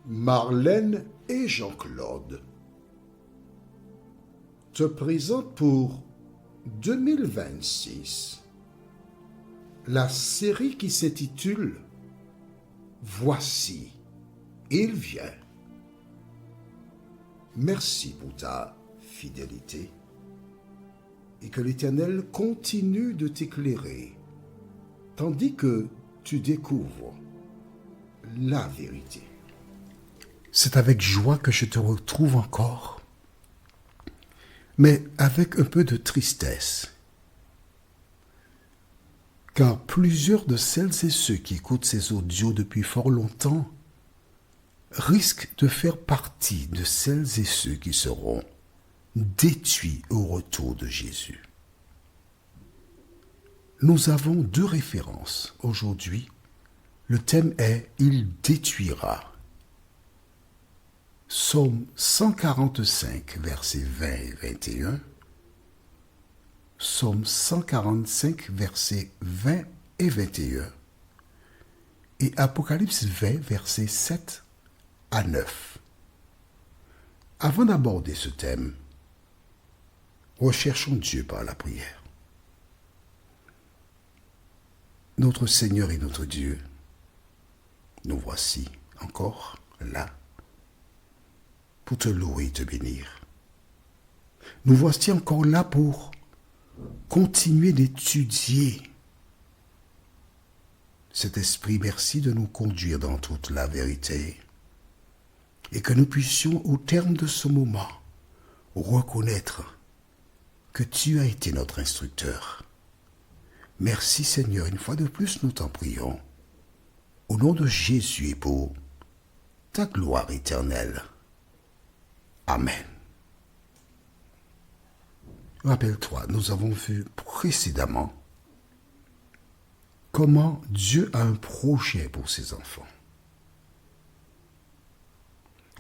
Marlène et Jean-Claude te présentent pour 2026 la série qui s'intitule « Voici, il vient ». Merci pour ta fidélité et que l'Éternel continue de t'éclairer tandis que tu découvres la vérité. C'est avec joie que je te retrouve encore, mais avec un peu de tristesse, car plusieurs de celles et ceux qui écoutent ces audios depuis fort longtemps risquent de faire partie de celles et ceux qui seront détruits au retour de Jésus. Nous avons deux références aujourd'hui. Le thème est « Il détruira ». Psaume 145, versets 20 et 21. Psaume 145, versets 20 et 21. Et Apocalypse 20, versets 7 à 9. Avant d'aborder ce thème, recherchons Dieu par la prière. Notre Seigneur et notre Dieu, nous voici encore là pour te louer et te bénir. Nous voici encore là pour continuer d'étudier cet esprit. Merci de nous conduire dans toute la vérité et que nous puissions au terme de ce moment reconnaître que tu as été notre instructeur. Merci Seigneur, une fois de plus nous t'en prions, au nom de Jésus et pour ta gloire éternelle. Amen. Rappelle-toi, nous avons vu précédemment comment Dieu a un projet pour ses enfants.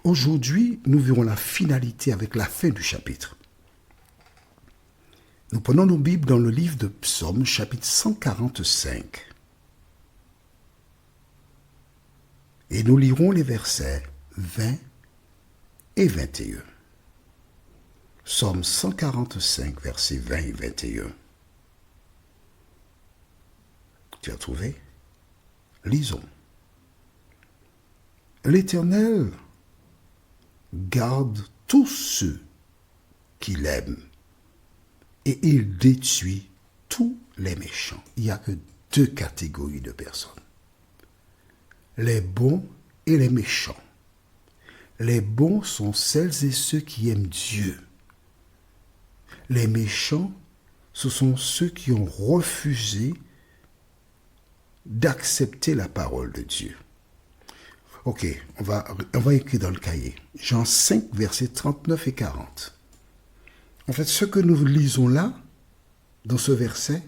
Aujourd'hui, nous verrons la finalité avec la fin du chapitre. Nous prenons nos Bibles dans le livre de Psaume, chapitre 145. Et nous lirons les versets 20 et 21. Psaume 145, versets 20 et 21. Tu as trouvé? Lisons. L'Éternel garde tous ceux qui l'aiment et il détruit tous les méchants. Il n'y a que deux catégories de personnes. Les bons et les méchants. Les bons sont celles et ceux qui aiment Dieu. Les méchants, ce sont ceux qui ont refusé d'accepter la parole de Dieu. Ok, on va écrire dans le cahier. Jean 5, versets 39 et 40. En fait, ce que nous lisons là, dans ce verset,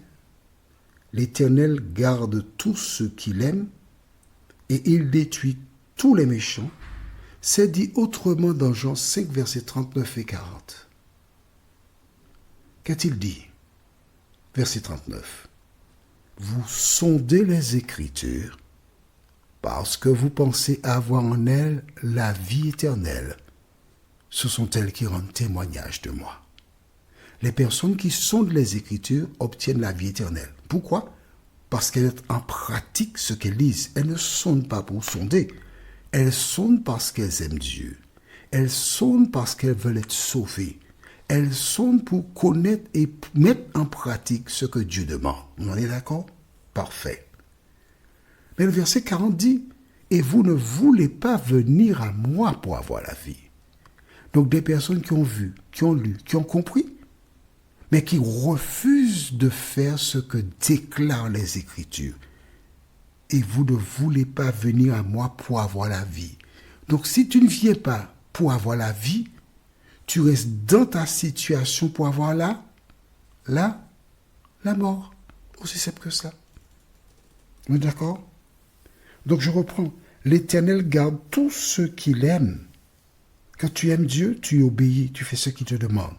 l'Éternel garde tous ceux qui l'aiment et il détruit tous les méchants. C'est dit autrement dans Jean 5, versets 39 et 40. Qu'a-t-il dit? Verset 39. Vous sondez les Écritures parce que vous pensez avoir en elles la vie éternelle. Ce sont elles qui rendent témoignage de moi. Les personnes qui sondent les Écritures obtiennent la vie éternelle. Pourquoi? Parce qu'elles mettent en pratique ce qu'elles lisent. Elles ne sondent pas pour sonder. Elles sondent parce qu'elles aiment Dieu. Elles sondent parce qu'elles veulent être sauvées. Elles sondent pour connaître et mettre en pratique ce que Dieu demande. On en est d'accord? Parfait. Mais le verset 40 dit, « Et vous ne voulez pas venir à moi pour avoir la vie. » Donc des personnes qui ont vu, qui ont lu, qui ont compris, mais qui refusent de faire ce que déclarent les Écritures. Et vous ne voulez pas venir à moi pour avoir la vie. Donc si tu ne viens pas pour avoir la vie, tu restes dans ta situation pour avoir la mort. Aussi simple que ça. On est d'accord? Donc je reprends. L'Éternel garde tous ceux qui l'aiment. Quand tu aimes Dieu, tu obéis, tu fais ce qu'il te demande.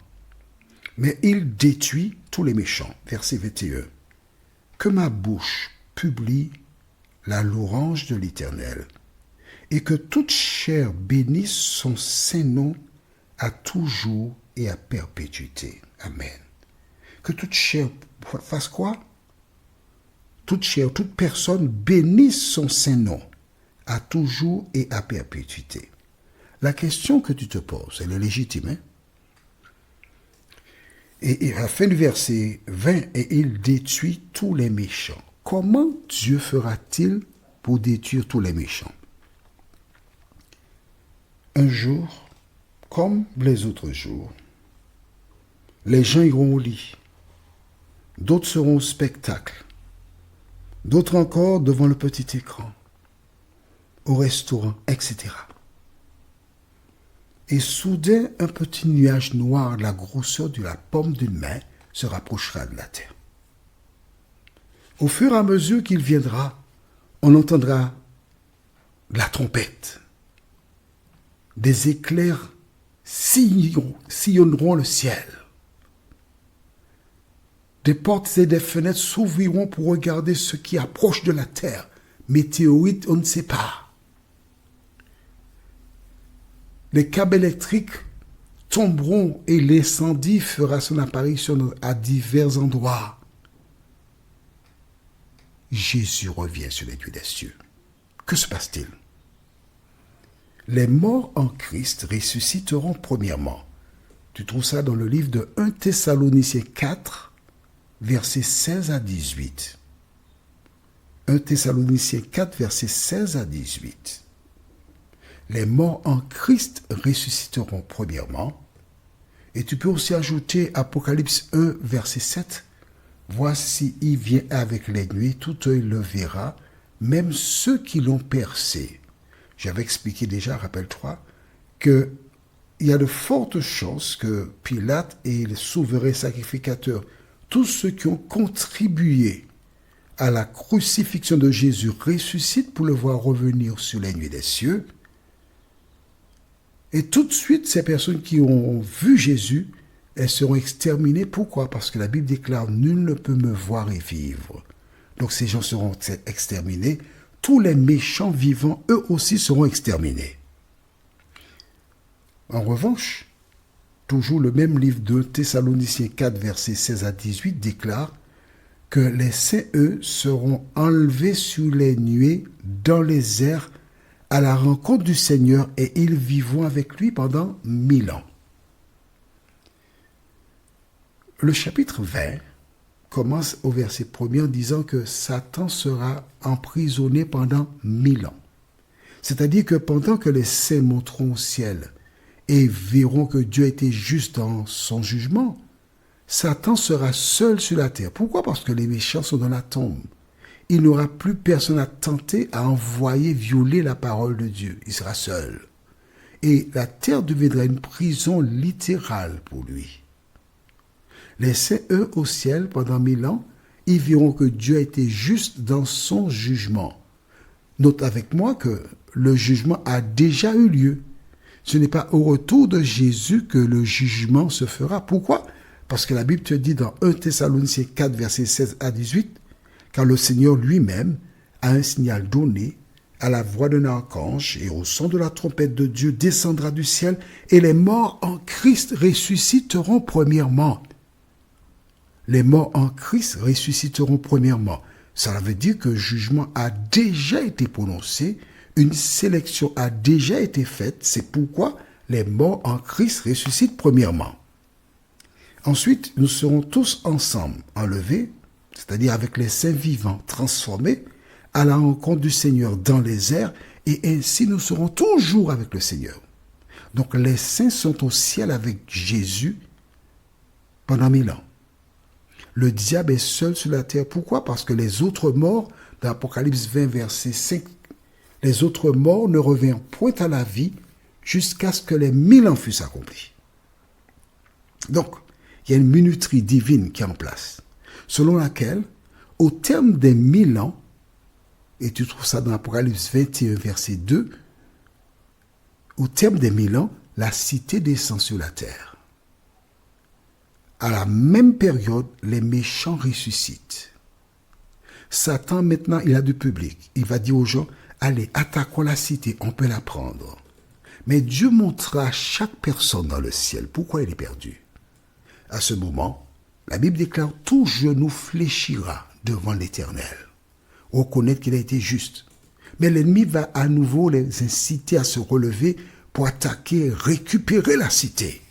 Mais il détruit tous les méchants. Verset 21. Que ma bouche publie la louange de l'Éternel et que toute chair bénisse son saint nom à toujours et à perpétuité. Amen. Que toute chair fasse quoi? Toute chair, toute personne bénisse son saint nom à toujours et à perpétuité. La question que tu te poses, elle est légitime. Hein? Et à la fin du verset 20, et il détruit tous les méchants. Comment Dieu fera-t-il pour détruire tous les méchants? Un jour, comme les autres jours, les gens iront au lit, d'autres seront au spectacle, d'autres encore devant le petit écran, au restaurant, etc. Et soudain, un petit nuage noir de la grosseur de la paume d'une main se rapprochera de la terre. Au fur et à mesure qu'il viendra, on entendra de la trompette. Des éclairs sillonneront le ciel. Des portes et des fenêtres s'ouvriront pour regarder ce qui approche de la terre. Météorites, on ne sait pas. Les câbles électriques tomberont et l'incendie fera son apparition à divers endroits. Jésus revient sur les nuées des cieux. Que se passe-t-il? Les morts en Christ ressusciteront premièrement. Tu trouves ça dans le livre de 1 Thessaloniciens 4, versets 16 à 18. 1 Thessaloniciens 4, versets 16 à 18. Les morts en Christ ressusciteront premièrement. Et tu peux aussi ajouter Apocalypse 1, verset 7. Voici, il vient avec les nuées, tout œil le verra, même ceux qui l'ont percé. J'avais expliqué déjà, rappelle-toi, qu'il y a de fortes chances que Pilate et les souverains sacrificateurs, tous ceux qui ont contribué à la crucifixion de Jésus, ressuscitent pour le voir revenir sur les nuées des cieux. Et tout de suite, ces personnes qui ont vu Jésus, elles seront exterminées. Pourquoi? Parce que la Bible déclare « Nul ne peut me voir et vivre ». Donc ces gens seront exterminés. Tous les méchants vivants, eux aussi, seront exterminés. En revanche, toujours le même livre de Thessaloniciens 4, versets 16 à 18, déclare que les saints, eux, seront enlevés sur les nuées dans les airs à la rencontre du Seigneur et ils vivront avec lui pendant 1000 ans. Le chapitre 20 commence au verset 1er en disant que Satan sera emprisonné pendant 1000 ans. C'est-à-dire que pendant que les saints monteront au ciel et verront que Dieu a été juste dans son jugement, Satan sera seul sur la terre. Pourquoi? Parce que les méchants sont dans la tombe. Il n'aura plus personne à tenter à envoyer violer la parole de Dieu. Il sera seul. Et la terre deviendra une prison littérale pour lui. Les saints, eux, au ciel, pendant 1000 ans, ils verront que Dieu a été juste dans son jugement. Note avec moi que le jugement a déjà eu lieu. Ce n'est pas au retour de Jésus que le jugement se fera. Pourquoi? Parce que la Bible te dit dans 1 Thessaloniciens 4, versets 16 à 18, car le Seigneur lui-même a un signal donné, à la voix d'un archange et au son de la trompette de Dieu descendra du ciel et les morts en Christ ressusciteront premièrement. Les morts en Christ ressusciteront premièrement. Cela veut dire que le jugement a déjà été prononcé, une sélection a déjà été faite, c'est pourquoi les morts en Christ ressuscitent premièrement. Ensuite, nous serons tous ensemble enlevés, c'est-à-dire avec les saints vivants transformés, à la rencontre du Seigneur dans les airs, et ainsi nous serons toujours avec le Seigneur. Donc les saints sont au ciel avec Jésus pendant 1000 ans. Le diable est seul sur la terre. Pourquoi? Parce que les autres morts, dans Apocalypse 20, verset 5, les autres morts ne revinrent point à la vie jusqu'à ce que les 1000 ans fussent accomplis. Donc, il y a une minuterie divine qui est en place, selon laquelle, au terme des 1000 ans, et tu trouves ça dans Apocalypse 21, verset 2, au terme des 1000 ans, la cité descend sur la terre. À la même période, les méchants ressuscitent. Satan, maintenant, il a du public. Il va dire aux gens, allez, attaquons la cité, on peut la prendre. Mais Dieu montra à chaque personne dans le ciel pourquoi elle est perdue. À ce moment, la Bible déclare « Tout genou fléchira devant l'Éternel ». Reconnaître qu'il a été juste. Mais l'ennemi va à nouveau les inciter à se relever pour attaquer et récupérer la cité.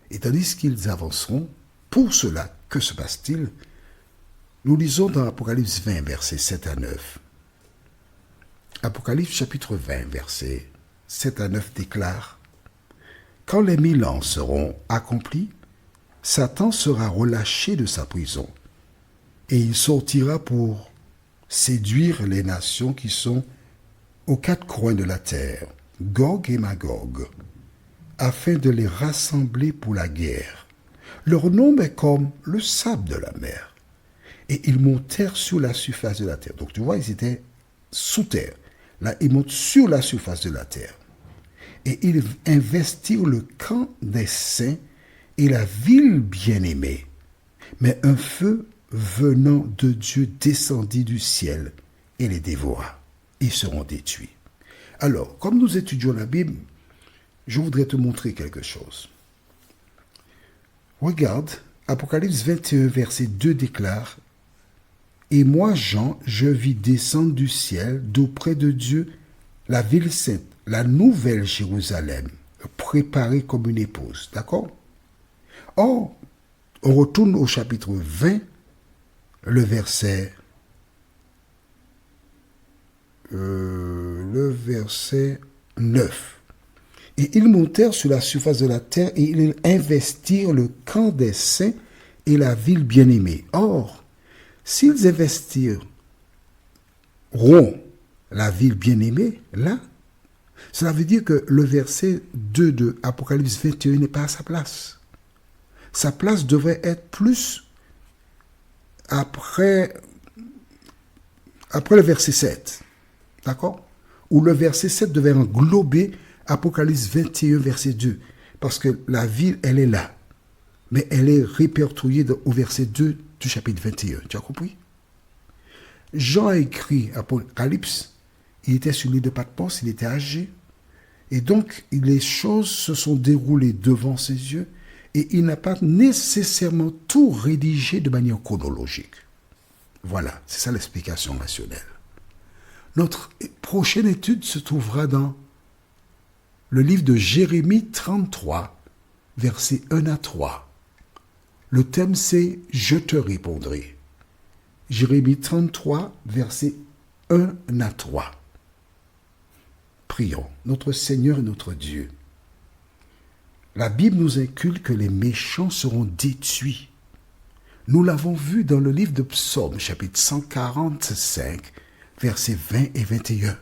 Et tandis qu'ils avanceront, pour cela, que se passe-t-il? Nous lisons dans Apocalypse 20, versets 7 à 9. Apocalypse chapitre 20, versets 7 à 9 déclare « Quand les 1000 ans seront accomplis, Satan sera relâché de sa prison, et il sortira pour séduire les nations qui sont aux quatre coins de la terre, Gog et Magog, afin de les rassembler pour la guerre. Leur nombre est comme le sable de la mer. Et ils montèrent sur la surface de la terre. » Donc tu vois, ils étaient sous terre. Là, ils montent sur la surface de la terre. Et ils investirent le camp des saints et la ville bien-aimée. Mais un feu venant de Dieu descendit du ciel et les dévora. Ils seront détruits. Alors, comme nous étudions la Bible, je voudrais te montrer quelque chose. Regarde, Apocalypse 21, verset 2 déclare « Et moi, Jean, je vis descendre du ciel, d'auprès de Dieu, la ville sainte, la nouvelle Jérusalem, préparée comme une épouse. » D'accord? Or, on retourne au chapitre 20, le verset 9. Et ils montèrent sur la surface de la terre et ils investirent le camp des saints et la ville bien-aimée. Or, s'ils investiront la ville bien-aimée, là, cela veut dire que le verset 2 de Apocalypse 21 n'est pas à sa place. Sa place devrait être plus après le verset 7. D'accord? Où le verset 7 devait englober Apocalypse 21, verset 2. Parce que la ville, elle est là. Mais elle est répertoriée au verset 2 du chapitre 21. Tu as compris? Jean a écrit Apocalypse. Il était sur l'île de Patmos, il était âgé. Et donc, les choses se sont déroulées devant ses yeux. Et il n'a pas nécessairement tout rédigé de manière chronologique. Voilà, c'est ça l'explication rationnelle. Notre prochaine étude se trouvera dans le livre de Jérémie 33, versets 1 à 3. Le thème c'est « Je te répondrai ». Jérémie 33, versets 1 à 3. Prions, notre Seigneur et notre Dieu. La Bible nous inculque que les méchants seront détruits. Nous l'avons vu dans le livre de Psaume, chapitre 145, versets 20 et 21.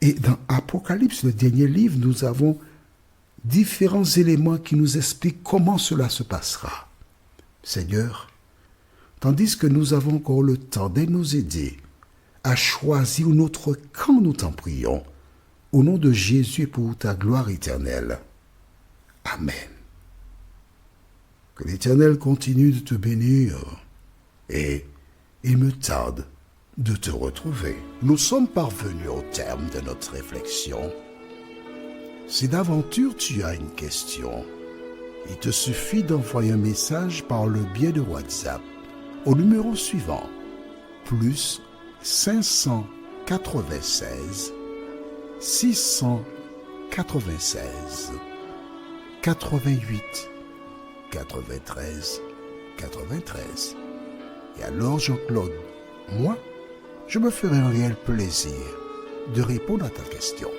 Et dans Apocalypse, le dernier livre, nous avons différents éléments qui nous expliquent comment cela se passera. Seigneur, tandis que nous avons encore le temps de nous aider à choisir notre camp, nous t'en prions, au nom de Jésus et pour ta gloire éternelle. Amen. Que l'Éternel continue de te bénir et il me tarde de te retrouver. Nous sommes parvenus au terme de notre réflexion. Si d'aventure tu as une question, il te suffit d'envoyer un message par le biais de WhatsApp au numéro suivant, plus 596 696 88 93 93. Et alors Jean-Claude, moi, je me ferai un réel plaisir de répondre à ta question.